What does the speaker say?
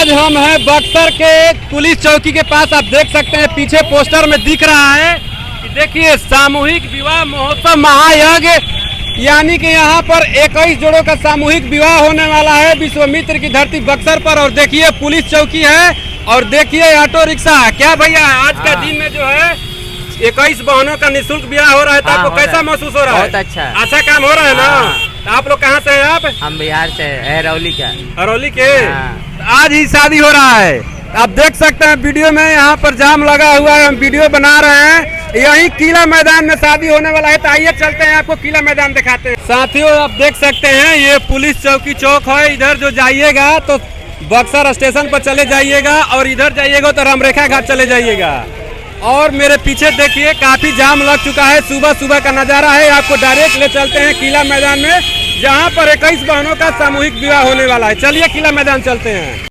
आज हम हैं बक्सर के पुलिस चौकी के पास। आप देख सकते हैं पीछे पोस्टर में दिख रहा है कि देखिए सामूहिक विवाह महोत्सव महायज्ञ, यानी कि यहाँ पर 21 जोड़ों का सामूहिक विवाह होने वाला है विश्वामित्र की धरती बक्सर पर। और देखिए पुलिस चौकी है और देखिए ऑटो रिक्शा। क्या भैया आज का दिन में जो है 21 बहनों का निःशुल्क विवाह हो रहा है, तो आपको कैसा महसूस हो रहा है? बहुत अच्छा काम हो रहा है ना। तो आप लोग कहाँ से हैं? आप हम बिहार से हरौली का। हरौली के। आज ही शादी हो रहा है। आप देख सकते हैं वीडियो में यहाँ पर जाम लगा हुआ है, हम वीडियो बना रहे हैं। यही किला मैदान में शादी होने वाला है, तो आइए चलते हैं आपको किला मैदान दिखाते हैं। साथियों आप देख सकते हैं ये पुलिस चौकी चौक है। इधर जो जाइएगा तो बक्सर स्टेशन पर चले जाइएगा और इधर जाइएगा तो रामरेखा घाट चले जाइएगा। और मेरे पीछे देखिए काफी जाम लग चुका है। सुबह सुबह का नजारा है। आपको डायरेक्ट ले चलते हैं किला मैदान में, जहां पर 21 बहनों का सामूहिक विवाह होने वाला है। चलिए किला मैदान चलते हैं।